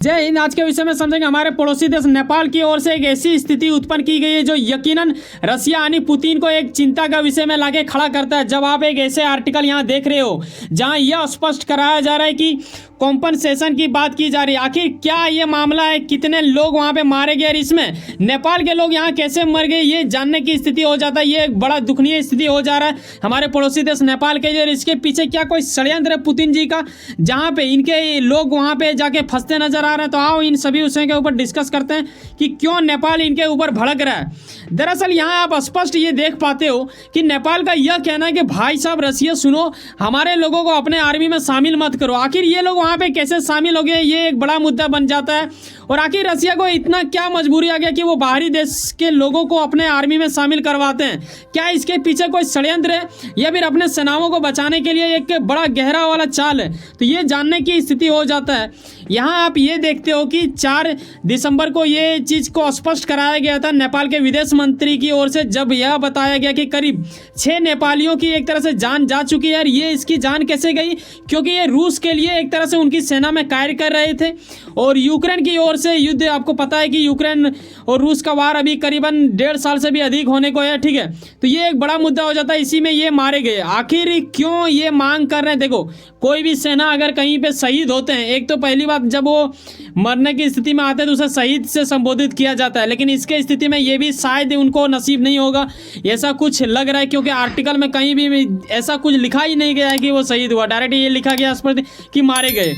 जय हिंद। आज के विषय में समझेंगे हमारे पड़ोसी देश नेपाल की ओर से एक ऐसी स्थिति उत्पन्न की गई है जो यकीनन रसिया यानी पुतिन को एक चिंता का विषय में लाके खड़ा करता है। जब आप एक ऐसे आर्टिकल यहाँ देख रहे हो जहाँ यह स्पष्ट कराया जा रहा है कि कॉम्पनसेशन की बात की जा रही है, आखिर क्या ये मामला है, कितने लोग वहाँ पे मारे गए और इसमें नेपाल के लोग यहाँ कैसे मर गए, ये जानने की स्थिति हो जाता है। ये एक बड़ा दुखनीय स्थिति हो जा रहा है हमारे पड़ोसी देश नेपाल के लिए। इसके पीछे क्या कोई षड्यंत्र है पुतिन जी का, जहाँ पे इनके लोग वहाँ पे जाके फंसते नजर आ रहे हैं। तो आओ इन सभी विषयों के ऊपर डिस्कस करते हैं कि क्यों नेपाल इनके ऊपर भड़क रहा है। दरअसल यहाँ आप स्पष्ट ये देख पाते हो कि नेपाल का यह कहना है कि भाई साहब रसिया सुनो, हमारे लोगों को अपने आर्मी में शामिल मत करो। आखिर ये लोग वहाँ पे कैसे शामिल हो गए, ये एक बड़ा मुद्दा बन जाता है। और आखिर रसिया को इतना क्या मजबूरी आ गया कि वो बाहरी देश के लोगों को अपने आर्मी में शामिल करवाते हैं? क्या इसके पीछे कोई षड्यंत्र है या फिर अपने सेनाओं को बचाने के लिए एक बड़ा गहरा वाला चाल है? तो ये जानने की स्थिति हो जाता है। यहाँ आप ये देखते हो कि 4 दिसंबर को ये चीज़ को स्पष्ट कराया गया था नेपाल के विदेश मंत्री की ओर से, जब यह बताया गया कि करीब 6 नेपालियों की एक तरह से जान जा चुकी है। और ये इसकी जान कैसे गई? क्योंकि ये रूस के लिए एक तरह से उनकी सेना में कार्य कर रहे थे और यूक्रेन की ओर से युद्ध, आपको पता है कि यूक्रेन और रूस का वार अभी करीबन 1.5 साल से भी अधिक होने को है, ठीक है। तो ये एक बड़ा मुद्दा हो जाता है, इसी में ये मारे गए। आखिर क्यों ये मांग कर रहे हैं? देखो, कोई भी सेना अगर कहीं पे शहीद होते हैं, एक तो पहली बात जब वो मरने की स्थिति में आते हैं तो उसे शहीद से संबोधित किया जाता है, लेकिन इसके स्थिति में ये भी शायद उनको नसीब नहीं होगा, ऐसा कुछ लग रहा है। क्योंकि आर्टिकल में कहीं भी ऐसा कुछ लिखा ही नहीं गया है कि वो शहीद हुआ, डायरेक्ट ये लिखा गया स्पष्ट कि मारे गए।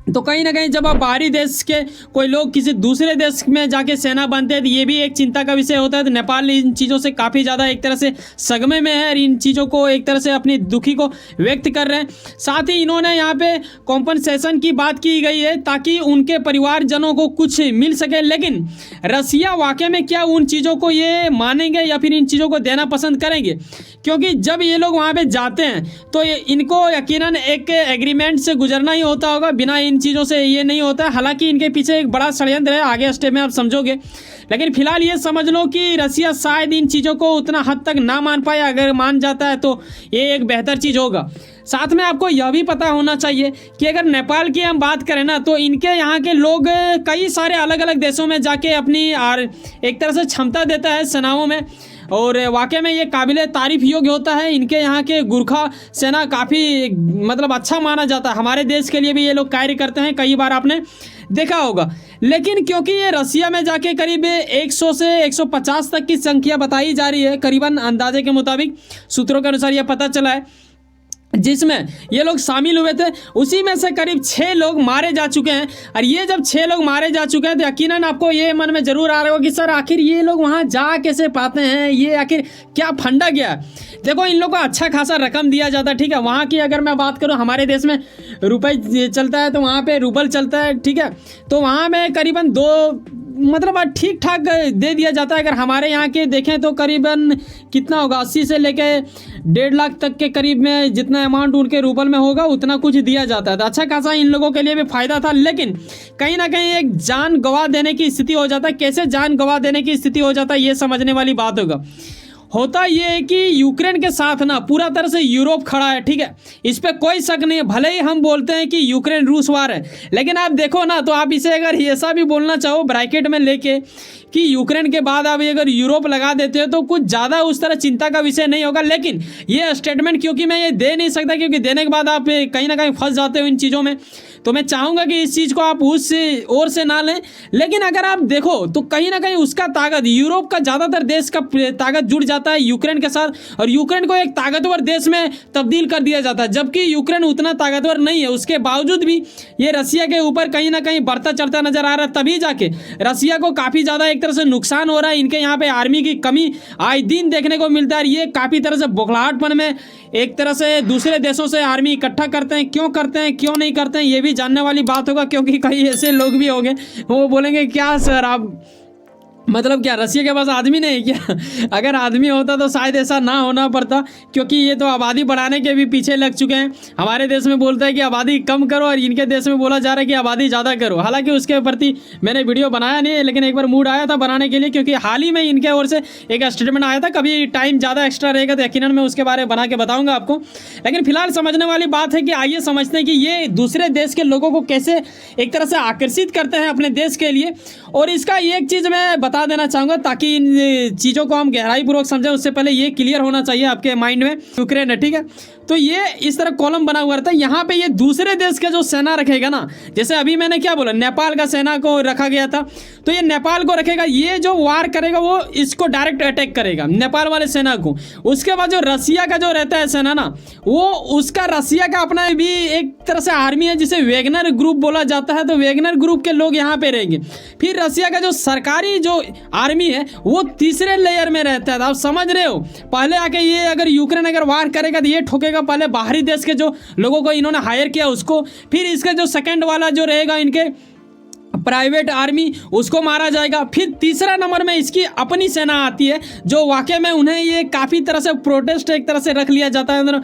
तो कहीं ना कहीं जब आप बाहरी देश के कोई लोग किसी दूसरे देश में जाके सेना बनते हैं तो ये भी एक चिंता का विषय होता है। तो नेपाल इन चीज़ों से काफ़ी ज़्यादा एक तरह से सदमे में है और इन चीज़ों को एक तरह से अपनी दुखी को व्यक्त कर रहे हैं। साथ ही इन्होंने यहाँ पे कॉम्पनसेशन की बात की गई है ताकि उनके परिवारजनों को कुछ मिल सके, लेकिन रसिया वाकई में क्या उन चीज़ों को ये मानेंगे या फिर इन चीज़ों को देना पसंद करेंगे? क्योंकि जब ये लोग वहाँ पे जाते हैं तो इनको यकीनन एक एग्रीमेंट से गुजरना ही होता होगा, बिना इन चीज़ों से ये नहीं होता। हालांकि इनके पीछे एक बड़ा षड्यंत्र है, आगे स्टेप में आप समझोगे। लेकिन फिलहाल ये समझ लो कि रसिया शायद इन चीज़ों को उतना हद तक ना मान पाए, अगर मान जाता है तो ये एक बेहतर चीज़ होगा। साथ में आपको यह भी पता होना चाहिए कि अगर नेपाल की हम बात करें ना, तो इनके यहाँ के लोग कई सारे अलग अलग देशों में जाके अपनी एक तरह से क्षमता देता है सेनाओं में, और वाकई में ये काबिल तारीफ योग्य होता है। इनके यहाँ के गुरखा सेना काफ़ी मतलब अच्छा माना जाता है, हमारे देश के लिए भी ये लोग कार्य करते हैं, कई बार आपने देखा होगा। लेकिन क्योंकि ये रसिया में जाके करीब 100 से 150 तक की संख्या बताई जा रही है, करीबन अंदाजे के मुताबिक सूत्रों के अनुसार यह पता चला है, जिसमें ये लोग शामिल हुए थे, उसी में से करीब 6 लोग मारे जा चुके हैं। और ये जब 6 लोग मारे जा चुके हैं तो यकीनन आपको ये मन में जरूर आ रहा होगा कि सर आखिर ये लोग वहाँ जा कैसे पाते हैं, ये आखिर क्या फंडा गया? देखो, इन लोगों को अच्छा खासा रकम दिया जाता है, ठीक है। वहाँ की अगर मैं बात करूँ, हमारे देश में रुपये चलता है तो वहाँ पे रूबल चलता है, ठीक है। तो वहाँ में करीबन 2 मतलब ठीक ठाक दे दिया जाता है। अगर हमारे यहाँ के देखें तो करीबन कितना होगा, 80 से लेके 1.5 लाख तक के करीब में जितना अमाउंट उनके रूबल में होगा उतना कुछ दिया जाता है। तो अच्छा खासा इन लोगों के लिए भी फ़ायदा था, लेकिन कहीं ना कहीं एक जान गंवा देने की स्थिति हो जाता है। कैसे जान गंवा देने की स्थिति हो जाता है ये समझने वाली बात होता ये है कि यूक्रेन के साथ ना पूरा तरह से यूरोप खड़ा है, ठीक है। इस पे कोई शक नहीं है। भले ही हम बोलते हैं कि यूक्रेन रूस वार है, लेकिन आप देखो ना, तो आप इसे अगर ऐसा भी बोलना चाहो ब्रैकेट में लेके कि यूक्रेन के बाद आप अगर यूरोप लगा देते हो तो कुछ ज़्यादा उस तरह चिंता का विषय नहीं होगा। लेकिन ये स्टेटमेंट क्योंकि मैं ये दे नहीं सकता, क्योंकि देने के बाद आप कहीं ना कहीं फंस जाते हो इन चीज़ों में, तो मैं चाहूँगा कि इस चीज़ को आप उस ओर से ना लें। लेकिन अगर आप देखो तो कहीं ना कहीं उसका ताकत, यूरोप का ज़्यादातर देश का ताकत जुड़ जाता है यूक्रेन के साथ, और यूक्रेन को एक ताकतवर देश में तब्दील कर दिया जाता है, जबकि यूक्रेन उतना ताकतवर नहीं है। उसके बावजूद भी ये रसिया के ऊपर कहीं ना कहीं बढ़ता चढ़ता नजर आ रहा है, तभी जाके रसिया को काफ़ी ज़्यादा एक तरह से नुकसान हो रहा है। इनके यहाँ पे आर्मी की कमी आए दिन देखने को मिलता है। ये काफ़ी तरह से बौखलाहटपन में एक तरह से दूसरे देशों से आर्मी इकट्ठा करते हैं, क्यों नहीं करते हैं, ये भी जानने वाली बात होगा। क्योंकि कई ऐसे लोग भी होंगे वो बोलेंगे क्या सर आप मतलब क्या रसिया के पास आदमी नहीं है क्या? अगर आदमी होता तो शायद ऐसा ना होना पड़ता, क्योंकि ये तो आबादी बढ़ाने के भी पीछे लग चुके हैं। हमारे देश में बोलता है कि आबादी कम करो और इनके देश में बोला जा रहा है कि आबादी ज़्यादा करो। हालांकि उसके प्रति मैंने वीडियो बनाया नहीं है, लेकिन एक बार मूड आया था बनाने के लिए, क्योंकि हाल ही में इनके ओर से एक स्टेटमेंट आया था। कभी टाइम ज़्यादा एक्स्ट्रा रहेगा तो यकीनन मैं उसके बारे में बना के बताऊँगा आपको। लेकिन फिलहाल समझने वाली बात है कि आइए समझते हैं कि ये दूसरे देश के लोगों को कैसे एक तरह से आकर्षित करते हैं अपने देश के लिए। और इसका एक चीज़ मैं बता देना चाहूँगा ताकि इन चीज़ों को हम गहराई पूर्वक समझें, उससे पहले ये क्लियर होना चाहिए आपके माइंड में। यूक्रेन है, ठीक है, तो ये इस तरह कॉलम बना हुआ रहता है। यहाँ पे ये दूसरे देश का जो सेना रखेगा ना, जैसे अभी मैंने क्या बोला, नेपाल का सेना को रखा गया था, तो ये नेपाल को रखेगा। ये जो वार करेगा वो इसको डायरेक्ट अटैक करेगा, नेपाल वाले सेना को। उसके बाद जो रसिया का जो रहता है सेना ना, वो उसका रसिया का अपना भी एक तरह से आर्मी है जिसे वेगनर ग्रुप बोला जाता है। तो वेगनर ग्रुप के लोग यहाँ पे रहेंगे। फिर रसिया का जो सरकारी जो आर्मी है वो तीसरे लेयर में रहता है। आप समझ रहे हो, पहले आके ये अगर यूक्रेन अगर वार करेगा तो ये ठोकेगा पहले बाहरी देश के जो लोगों को इन्होंने हायर किया उसको। फिर इसका जो सेकंड वाला जो रहेगा इनके प्राइवेट आर्मी, उसको मारा जाएगा। फिर तीसरा नंबर में इसकी अपनी सेना आती है, जो वाकई में उन्हें ये काफ़ी तरह से प्रोटेस्ट एक तरह से रख लिया जाता है,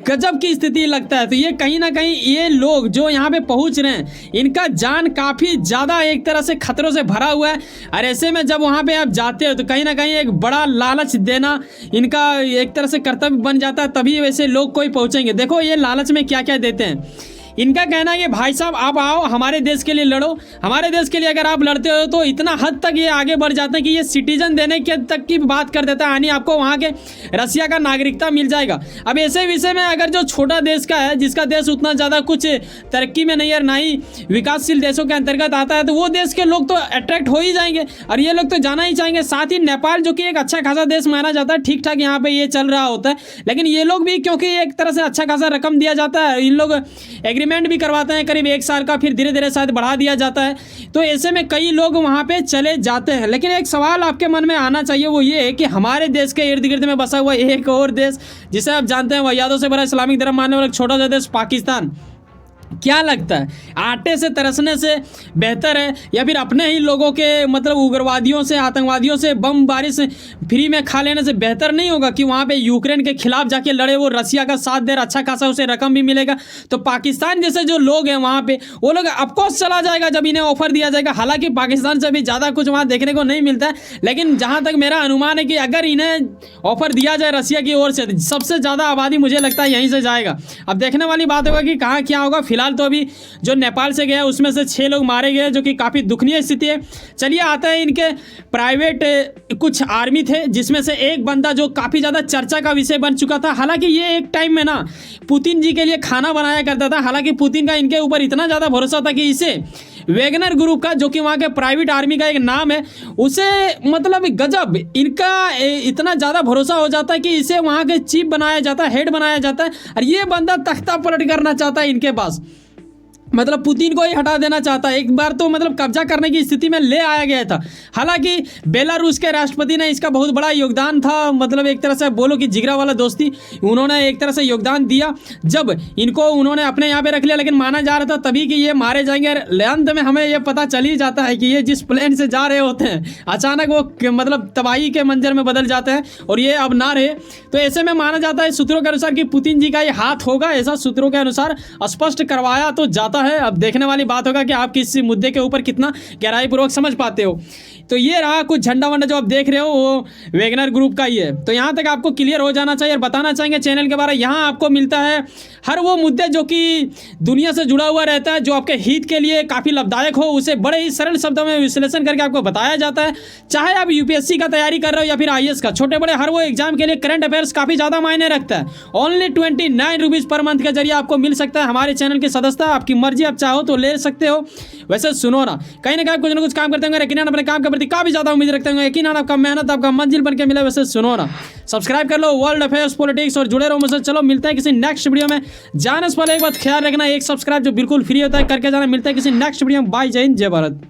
गजब की स्थिति लगता है। तो ये कहीं ना कहीं ये लोग जो यहाँ पे पहुँच रहे हैं, इनका जान काफ़ी ज़्यादा एक तरह से खतरों से भरा हुआ है। और ऐसे में जब वहाँ पे आप जाते हो तो कहीं ना कहीं एक बड़ा लालच देना इनका एक तरह से कर्तव्य बन जाता है, तभी वैसे लोग कोई पहुँचेंगे। देखो ये लालच में क्या क्या देते हैं। इनका कहना है कि भाई साहब आप आओ हमारे देश के लिए लड़ो। हमारे देश के लिए अगर आप लड़ते हो तो इतना हद तक ये आगे बढ़ जाते हैं कि ये सिटीजन देने के तक की बात कर देता है, यानी आपको वहाँ के रसिया का नागरिकता मिल जाएगा। अब ऐसे विषय में अगर जो छोटा देश का है, जिसका देश उतना ज़्यादा कुछ तरक्की में नहीं है, ना ही विकासशील देशों के अंतर्गत आता है, तो वो देश के लोग तो अट्रैक्ट हो ही जाएंगे और ये लोग तो जाना ही चाहेंगे। साथ ही नेपाल जो कि एक अच्छा खासा देश माना जाता है, ठीक ठाक यहाँ पर ये चल रहा होता है, लेकिन ये लोग भी क्योंकि एक तरह से अच्छा खासा रकम दिया जाता है, इन लोग एग्रीमेंट भी करवाते हैं करीब 1 साल का, फिर धीरे धीरे शायद बढ़ा दिया जाता है। तो ऐसे में कई लोग वहां पे चले जाते हैं। लेकिन एक सवाल आपके मन में आना चाहिए, वो ये है कि हमारे देश के इर्द गिर्द में बसा हुआ एक और देश जिसे आप जानते हैं वाहियातों से भरा इस्लामिक धर्म मानने वाला एक छोटा सा देश पाकिस्तान, क्या लगता है आटे से तरसने से बेहतर है या फिर अपने ही लोगों के मतलब उग्रवादियों से, आतंकवादियों से बम बारिश फ्री में खा लेने से बेहतर नहीं होगा कि वहाँ पे यूक्रेन के खिलाफ जाके लड़े, वो रसिया का साथ दे, अच्छा खासा उसे रकम भी मिलेगा। तो पाकिस्तान जैसे जो लोग हैं वहाँ पे, वो लोग ऑफकोर्स चला जाएगा जब इन्हें ऑफर दिया जाएगा। हालांकि पाकिस्तान से भी ज़्यादा कुछ वहाँ देखने को नहीं मिलता है, लेकिन जहाँ तक मेरा अनुमान है कि अगर इन्हें ऑफर दिया जाए रसिया की ओर से, सबसे ज़्यादा आबादी मुझे लगता है यहीं से जाएगा। अब देखने वाली बात होगा कि कहाँ क्या होगा। फिलहाल तो अभी जो नेपाल से गया उसमें से 6 लोग मारे गए, जो कि काफ़ी दुखनीय स्थिति है। चलिए आता है इनके प्राइवेट कुछ आर्मी थे, जिसमें से एक बंदा जो काफ़ी ज़्यादा चर्चा का विषय बन चुका था। हालांकि ये एक टाइम में ना पुतिन जी के लिए खाना बनाया करता था। हालांकि पुतिन का इनके ऊपर इतना ज़्यादा भरोसा था कि इसे वेगनर ग्रुप का, जो कि वहाँ के प्राइवेट आर्मी का एक नाम है, उसे मतलब गजब इनका इतना ज़्यादा भरोसा हो जाता है कि इसे वहाँ के चीफ बनाया जाता है, हेड बनाया जाता है। और ये बंदा तख्ता पलट करना चाहता है इनके पास, मतलब पुतिन को ही हटा देना चाहता है। एक बार तो मतलब कब्जा करने की स्थिति में ले आया गया था। हालांकि बेलारूस के राष्ट्रपति ने इसका बहुत बड़ा योगदान था, मतलब एक तरह से बोलो कि जिगरा वाला दोस्ती, उन्होंने एक तरह से योगदान दिया जब इनको उन्होंने अपने यहाँ पे रख लिया। लेकिन माना जा रहा था तभी कि ये मारे जाएंगे। अंत में हमें ये पता चल ही जाता है कि ये जिस प्लेन से जा रहे होते हैं अचानक वो मतलब तबाही के मंजर में बदल जाते हैं और ये अब ना रहे। तो ऐसे में माना जाता है सूत्रों के अनुसार कि पुतिन जी का ये हाथ होगा, ऐसा सूत्रों के अनुसार स्पष्ट करवाया तो जाता है। अब देखने वाली बात होगा कि आप किस मुद्दे के ऊपर कितना गहराई पूर्वक समझ पाते हो। तो ये रहा कुछ झंडा वंडा जो आप देख रहे हो, वो वेगनर ग्रुप का ही है। तो यहाँ तक आपको क्लियर हो जाना चाहिए। और बताना चाहेंगे चैनल के बारे में, यहाँ आपको मिलता है हर वो मुद्दे जो कि दुनिया से जुड़ा हुआ रहता है, जो आपके हित के लिए काफ़ी लाभदायक हो, उसे बड़े ही सरल शब्दों में विश्लेषण करके आपको बताया जाता है। चाहे आप यूपीएससी का तैयारी कर रहे हो या फिर आईएएस का, छोटे बड़े हर वो एग्जाम के लिए करंट अफेयर्स काफ़ी ज़्यादा मायने रखता है। ओनली 29 रुपीज़ पर मंथ के जरिए आपको मिल सकता है हमारे चैनल की सदस्यता। आपकी मर्जी, आप चाहो तो ले सकते हो। वैसे सुनो ना कहीं कुछ ना कुछ काम करते होंगे, यकीनन अपने काम के प्रति काफ़ी ज़्यादा उम्मीद रखते होंगे, यकीनन आपका मेहनत आपका मंजिल बन के मिले। वैसे सुनो ना, सब्सक्राइब कर लो वर्ल्ड अफेयर्स पॉलिटिक्स और जुड़े रहो मुझसे। चलो मिलते हैं किसी नेक्स्ट वीडियो में। जाने से पहले एक बात ख्याल रखना, एक सब्सक्राइब जो बिल्कुल फ्री होता है करके जाना। मिलता है किसी नेक्स्ट वीडियो में। बाय, जय हिंद, जय भारत।